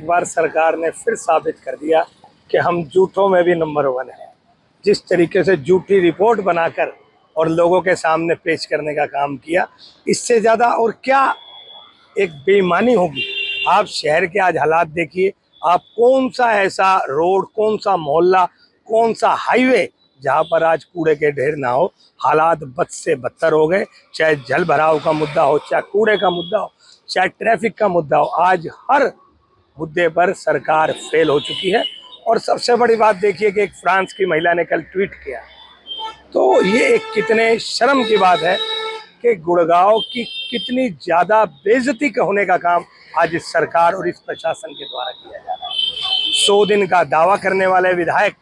एक बार सरकार ने फिर साबित कर दिया कि हम झूठों में भी नंबर 1 है। जिस तरीके से झूठी रिपोर्ट बनाकर और लोगों के सामने पेश करने का काम किया, इससे ज़्यादा और क्या एक बेईमानी होगी। आप शहर के आज हालात देखिए, आप कौन सा ऐसा रोड, कौन सा मोहल्ला, कौन सा हाईवे जहाँ पर आज कूड़े के ढेर ना हो। हालात बद से बदतर हो गए, चाहे जल भराव का मुद्दा हो, चाहे कूड़े का मुद्दा हो, चाहे ट्रैफिक का मुद्दा हो। आज हर मुद्दे पर सरकार फेल हो चुकी है। और सबसे बड़ी बात देखिए कि एक फ्रांस की महिला ने कल ट्वीट किया, तो ये एक कितने शर्म की बात है कि गुड़गांव की कितनी ज़्यादा बेइज्जती होने का काम आज इस सरकार और इस प्रशासन के द्वारा किया जा रहा है। 100 दिन का दावा करने वाले विधायक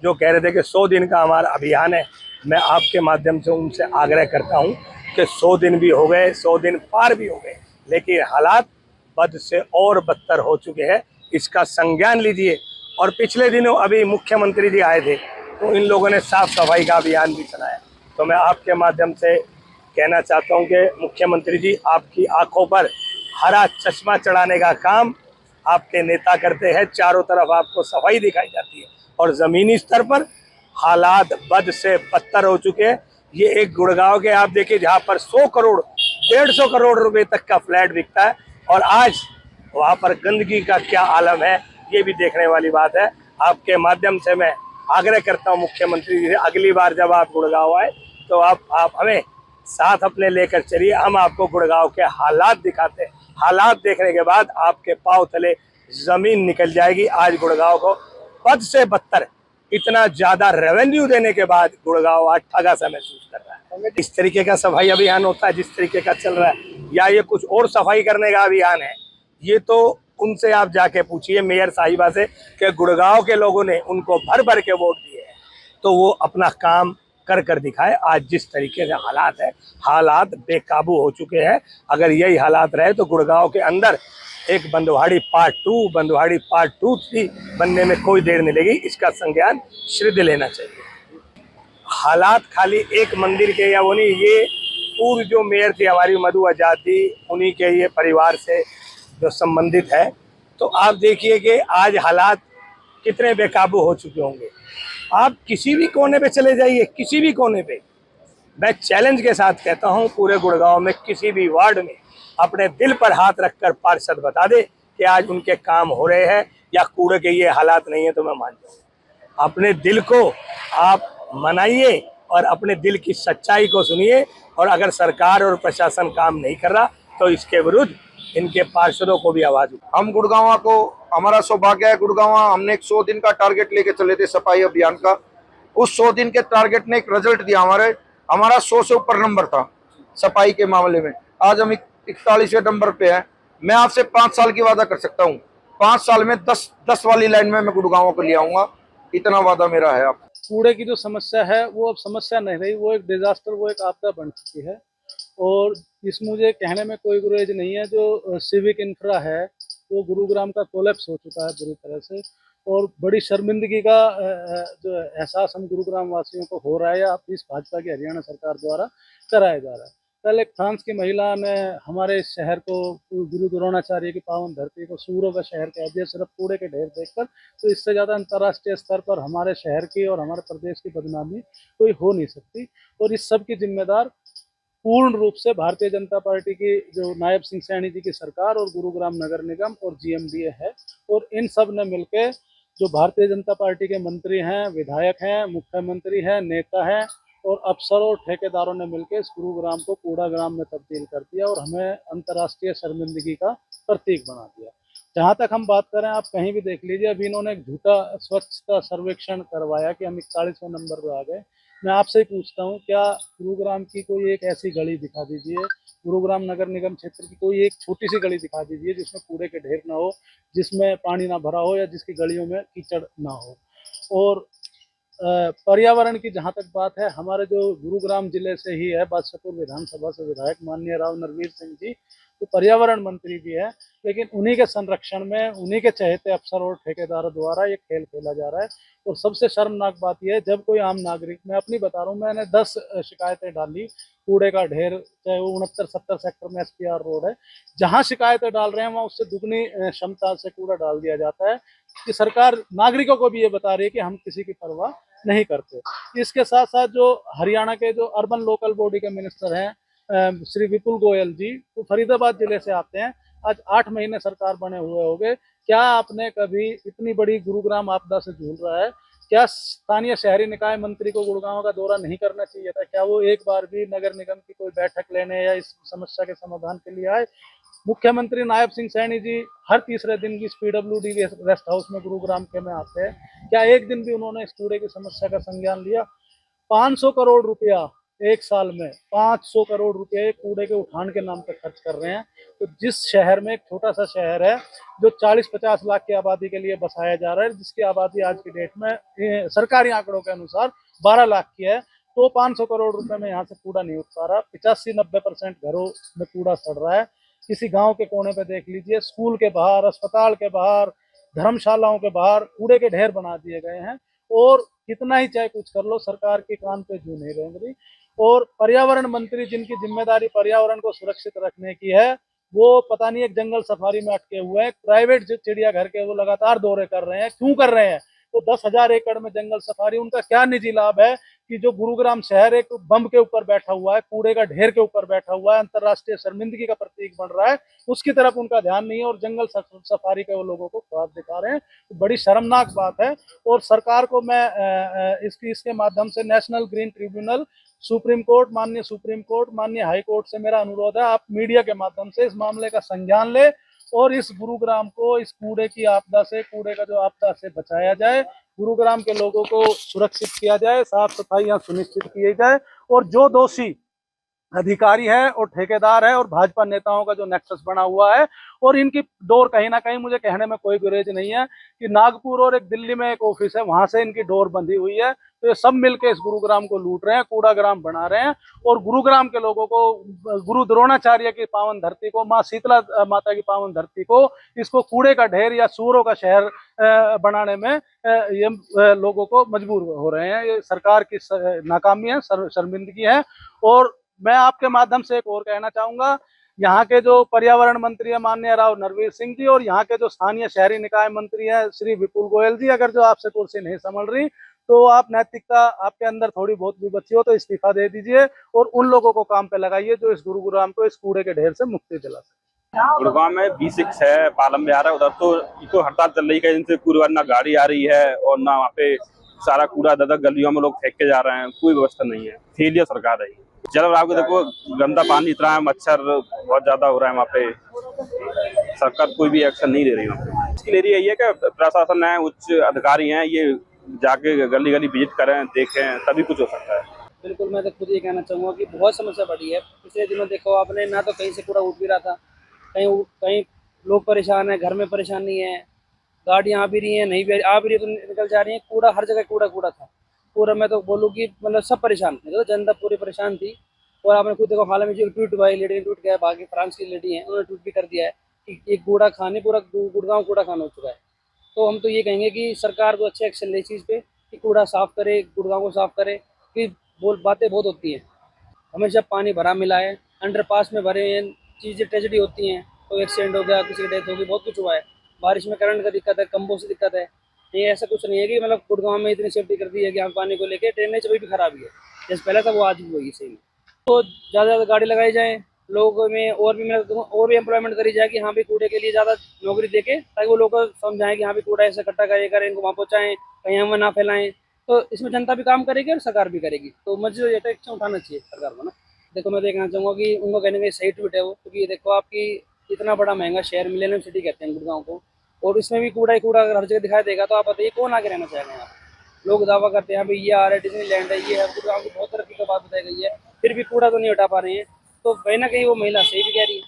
जो कह रहे थे कि 100 दिन का हमारा अभियान है, मैं आपके माध्यम से उनसे आग्रह करता हूं कि 100 दिन भी हो गए, 100 दिन पार भी हो गए, लेकिन हालात बद से और बदतर हो चुके हैं। इसका संज्ञान लीजिए। और पिछले दिनों अभी मुख्यमंत्री जी आए थे, तो इन लोगों ने साफ सफाई का अभियान भी चलाया। तो मैं आपके माध्यम से कहना चाहता हूं कि मुख्यमंत्री जी, आपकी आंखों पर हरा चश्मा चढ़ाने का काम आपके नेता करते हैं। चारों तरफ आपको सफाई दिखाई जाती है और ज़मीनी स्तर पर हालात बद से बदतर हो चुके हैं। ये एक गुड़गांव के आप देखिए जहाँ पर 100 करोड़ 150 करोड़ रुपए तक का फ्लैट बिकता है, और आज वहाँ पर गंदगी का क्या आलम है, ये भी देखने वाली बात है। आपके माध्यम से मैं आग्रह करता हूँ मुख्यमंत्री जी से, अगली बार जब आप गुड़गांव आए तो आप हमें साथ अपने लेकर चलिए। हम आपको गुड़गांव के हालात दिखाते हैं। हालात देखने के बाद आपके पांव तले जमीन निकल जाएगी। आज गुड़गांव को बद से बदतर, इतना ज्यादा रेवेन्यू देने के बाद गुड़गांव आज ठगा सा महसूस कर रहा है। इस तरीके का सफाई अभियान होता है जिस तरीके का चल रहा है, या ये कुछ और सफाई करने का अभियान है? ये तो उनसे आप जाके पूछिए, मेयर साहिबा से, कि गुड़गांव के लोगों ने उनको भर भर के वोट दिए हैं, तो वो अपना काम कर दिखाए। आज जिस तरीके से हालात है, हालात बेकाबू हो चुके हैं। अगर यही हालात रहे तो गुड़गांव के अंदर एक बंदवाड़ी पार्ट 2, बंदवाड़ी पार्ट 2, 3 बनने में कोई देर नहीं लगी। इसका संज्ञान शीघ्र लेना चाहिए। हालात खाली एक मंदिर के या वो नहीं, ये पूर्व जो मेयर थी हमारी मधु आजादी, उन्हीं के ये परिवार से जो संबंधित है। तो आप देखिए कि आज हालात कितने बेकाबू हो चुके होंगे। आप किसी भी कोने पे चले जाइए, किसी भी कोने पे, मैं चैलेंज के साथ कहता हूं, पूरे गुड़गांव में किसी भी वार्ड में अपने दिल पर हाथ रखकर पार्षद बता दे कि आज उनके काम हो रहे हैं या कूड़े के ये हालात नहीं है, तो मैं मान जाऊँ। अपने दिल को आप मनाइए और अपने दिल की सच्चाई को सुनिए। और अगर सरकार और प्रशासन काम नहीं कर रहा तो इसके विरुद्ध इनके पार्षदों को भी आवाज उठाए। हम गुड़गांव को, हमारा सौभाग्य है गुड़गांव, हमने एक 100 दिन का टारगेट लेके चले थे सफाई अभियान का। उस 100 दिन के टारगेट ने एक रिजल्ट दिया। हमारा 100 से ऊपर नंबर था सफाई के मामले में। आज हम 41वें नंबर पे हैं। मैं आपसे 5 साल की वादा कर सकता हूँ, 5 साल में 10 वाली लाइन में मैं गुड़गांव को ले आऊंगा, इतना वादा मेरा है। आप कूड़े की जो समस्या है वो अब समस्या नहीं रही, वो एक डिजास्टर, वो एक आपदा बन चुकी है। और इस मुझे कहने में कोई गुरेज नहीं है, जो सिविक इंफ्रा है वो गुरुग्राम का कोलैप्स हो चुका है बुरी तरह से। और बड़ी शर्मिंदगी का जो एहसास हम गुरुग्राम वासियों को हो रहा है, या इस भाजपा की हरियाणा सरकार द्वारा कराया जा रहा है। कल एक फ्रांस की महिला ने हमारे शहर को, गुरु द्रोणाचार्य की पावन धरती को सूरों का शहर कह दिया सिर्फ कूड़े के ढेर देखकर। तो इससे ज़्यादा अंतर्राष्ट्रीय स्तर पर हमारे शहर की और हमारे प्रदेश की बदनामी कोई हो नहीं सकती। और इस सब की जिम्मेदार पूर्ण रूप से भारतीय जनता पार्टी की जो नायब सिंह सैनी जी की सरकार और गुरुग्राम नगर निगम और जीएमडीए है। और इन सब ने मिलकर, जो भारतीय जनता पार्टी के मंत्री हैं, विधायक हैं, मुख्यमंत्री हैं, नेता हैं और अफसर और ठेकेदारों ने मिलकर इस गुरुग्राम को कूड़ा ग्राम में तब्दील कर दिया और हमें अंतर्राष्ट्रीय शर्मिंदगी का प्रतीक बना दिया। जहाँ तक हम बात करें, आप कहीं भी देख लीजिए, अभी इन्होंने एक झूठा स्वच्छता सर्वेक्षण करवाया कि हम 41वें नंबर पर आ गए। मैं आपसे ही पूछता हूँ, क्या गुरुग्राम की कोई एक ऐसी गली दिखा दीजिए, गुरुग्राम नगर निगम क्षेत्र की कोई एक छोटी सी गली दिखा दीजिए जिसमें कूड़े के ढेर ना हो, जिसमें पानी ना भरा हो या जिसकी गलियों में कीचड़ ना हो। और पर्यावरण की जहाँ तक बात है, हमारे जो गुरुग्राम जिले से ही है, बादशाहपुर विधानसभा से विधायक माननीय राव नरवीर सिंह जी, तो पर्यावरण मंत्री भी है, लेकिन उन्हीं के संरक्षण में उन्हीं के चहेते अफसर और ठेकेदारों द्वारा ये खेल खेला जा रहा है। और सबसे शर्मनाक बात यह है, जब कोई आम नागरिक, मैं अपनी बता रहा हूँ, मैंने 10 शिकायतें डाली, कूड़े का ढेर, चाहे वो 69-70 सेक्टर में SPR रोड है, जहाँ शिकायतें डाल रहे हैं वहाँ उससे दुगनी क्षमता से कूड़ा डाल दिया जाता है, कि सरकार नागरिकों को भी ये बता रही है कि हम किसी की परवाह नहीं करते। इसके साथ साथ जो हरियाणा के जो अर्बन लोकल बॉडी के मिनिस्टर हैं श्री विपुल गोयल जी, तो फरीदाबाद जिले से आते हैं। आज 8 महीने सरकार बने हुए हो गए, क्या आपने कभी, इतनी बड़ी गुरुग्राम आपदा से जूझ रहा है, क्या स्थानीय शहरी निकाय मंत्री को गुड़गांव का दौरा नहीं करना चाहिए था? क्या वो एक बार भी नगर निगम की कोई बैठक लेने या इस समस्या के समाधान के लिए आए? मुख्यमंत्री नायब सिंह सैनी जी हर तीसरे दिन की PWD रेस्ट हाउस में गुरुग्राम के में आते हैं, क्या एक दिन भी उन्होंने इस कूड़े की समस्या का संज्ञान लिया? 500 करोड़ रुपया एक साल में, 500 करोड़ रुपए कूड़े के उठान के नाम पर खर्च कर रहे हैं। तो जिस शहर में, एक छोटा सा शहर है जो 40-50 लाख की आबादी के लिए बसाया जा रहा है, जिसकी आबादी आज की डेट में सरकारी आंकड़ों के अनुसार 12 लाख की है, तो 500 करोड़ रुपए में यहाँ से कूड़ा नहीं उठ पा रहा। 85-90% घरों में कूड़ा सड़ रहा है। किसी गांव के कोने पे देख लीजिए, स्कूल के बाहर, अस्पताल के बाहर, धर्मशालाओं के बाहर कूड़े के ढेर बना दिए गए हैं। और कितना ही चाहे कुछ कर लो, सरकार के कान पे जू नहीं रेंग रही। और पर्यावरण मंत्री जिनकी जिम्मेदारी पर्यावरण को सुरक्षित रखने की है, वो पता नहीं एक जंगल सफारी में अटके हुए हैं। प्राइवेट चिड़ियाघर के वो लगातार दौरे कर रहे हैं, क्यों कर रहे हैं? तो 10,000 एकड़ में जंगल सफारी, उनका क्या निजी लाभ है कि जो गुरुग्राम शहर एक बम के ऊपर बैठा हुआ है, कूड़े का ढेर के ऊपर बैठा हुआ है, अंतर्राष्ट्रीय शर्मिंदगी का प्रतीक बन रहा है, उसकी तरफ उनका ध्यान नहीं है और जंगल सफारी के वो लोगों को ख्वाब दिखा रहे हैं। तो बड़ी शर्मनाक बात है। और सरकार को मैं इसके माध्यम से national green tribunal, supreme court, माननीय हाई कोर्ट से मेरा अनुरोध है, आप मीडिया के माध्यम से इस मामले का संज्ञान ले और इस गुरुग्राम को इस कूड़े की आपदा से, कूड़े का जो आपदा से बचाया जाए, गुरुग्राम के लोगों को सुरक्षित किया जाए, साफ सफाई यहाँ सुनिश्चित की जाए। और जो दोषी अधिकारी है और ठेकेदार है और भाजपा नेताओं का जो नेक्सस बना हुआ है, और इनकी डोर कहीं ना कहीं, मुझे कहने में कोई गुरेज नहीं है कि नागपुर और एक दिल्ली में एक ऑफिस है, वहां से इनकी डोर बंधी हुई है। तो ये सब मिलकर इस गुरुग्राम को लूट रहे हैं, कूड़ाग्राम बना रहे हैं और गुरुग्राम के लोगों को, गुरु द्रोणाचार्य की पावन धरती को, माँ शीतला माता की पावन धरती को, इसको कूड़े का ढेर या सूरों का शहर बनाने में ये लोगों को मजबूर हो रहे हैं। ये सरकार की नाकामी है, शर्मिंदगी है। और मैं आपके माध्यम से एक और कहना चाहूंगा, यहाँ के जो पर्यावरण मंत्री है माननीय राव नरवीर सिंह जी, और यहाँ के जो स्थानीय शहरी निकाय मंत्री है श्री विपुल गोयल जी, अगर जो आपसे कुर्सी नहीं संभल रही तो आप, नैतिकता आपके अंदर थोड़ी बहुत भी बची हो तो इस्तीफा दे दीजिए और उन लोगों को काम पे लगाइए जो इस गुरुग्राम को इस कूड़े के ढेर से मुक्ति दिला सके। गुड़गांव में B6 है, पालम बिहार है, उधर तो हड़ताल चल रही है, इनसे पूरी बार ना गाड़ी आ रही है और ना वहाँ पे सारा कूड़ा दादा गलियों में लोग फेंक के जा रहे हैं, कोई व्यवस्था नहीं है। फेलियर सरकार है। जल आपको देखो, गंदा पानी इतना है, मच्छर बहुत ज्यादा हो रहा है वहाँ पे, सरकार कोई भी एक्शन नहीं ले रही वहाँ पे। इसकी ले रही है कि प्रशासन है, उच्च अधिकारी हैं, ये जाके गली गली विजिट करें, देखें, तभी कुछ हो सकता है। बिल्कुल, मैं तो खुद ये कहना चाहूँगा कि बहुत समस्या बढ़ी है। पिछले दिनों देखो आपने, ना तो कहीं से कूड़ा उठ भी रहा था, कहीं लोग परेशान है, घर में परेशानी है, गाड़ियाँ आ भी रही हैं, नहीं भी आ भी रही तो निकल जा रही हैं, कूड़ा हर जगह कूड़ा था पूरा। मैं तो बोलूँ कि मतलब सब परेशान थे, तो जनता पूरी परेशान थी। और आपने खुद देखो, हाल में जो ट्वीट हुआ है, लेडी ने ट्वीट किया है, बाकी फ्रांस की लेडी है, उन्होंने ट्वीट भी कर दिया है कि एक कूड़ा खाने पूरा गुड़गांव कूड़ा खाना हो चुका है। तो हम तो ये कहेंगे कि सरकार को अच्छे एक्शन ले इस चीज़ पे कि कूड़ा साफ़ करे, गुड़गांव को साफ़ करे। कि बातें बहुत होती हैं, हमेशा पानी भरा मिला है, अंडरपास में भरे हैं, चीज़ें ट्रेजेडी होती हैं, कोई एक्सीडेंट हो गया, किसी की डेथ हो गई, बहुत कुछ हुआ है। बारिश में करंट का दिक्कत है, कम्बों से दिक्कत है। ये ऐसा कुछ नहीं है कि मतलब गुड़गांव में इतनी सेफ्टी कर दी है कि हम पानी को लेकर ड्रेनेज भी खराबी है, जैसे पहले था वो आज भी हुई सही में। तो ज़्यादा ज़्यादा गाड़ी लगाई जाए, लोगों में और भी एम्प्लॉयमेंट करी जाए कि हाँ भी कूड़े के लिए ज़्यादा नौकरी देके, ताकि वो लोग को समझाएं कि हाँ भी कूड़ा ऐसे इकट्ठा करें, इनको वहाँ पहुँचाएँ, कहीं हम ना फैलाएं। तो इसमें जनता भी काम करेगी और सरकार भी करेगी। तो मुझे ये एक्शन उठाना चाहिए सरकार को ना। देखो, मैं देखना चाहूँगा कि उनको कहने का सही ट्वीट है वो, क्योंकि देखो आपकी इतना बड़ा महंगा शहर, मिलेनियम सिटी कहते हैं गुड़गांव को, और इसमें भी कूड़ा ही कूड़ा अगर हर जगह दिखाई देगा तो आप बताइए कौन आगे रहना चाहेगा यहाँ। लोग दावा करते हैं भाई ये आ रहा है, डिज्नीलैंड है, ये है, गुड़गांव की बहुत तरक्की की बात बताई गई है, फिर भी कूड़ा तो नहीं हटा पा रहे हैं। तो कहीं ना कहीं वो महिला सही भी कह रही है।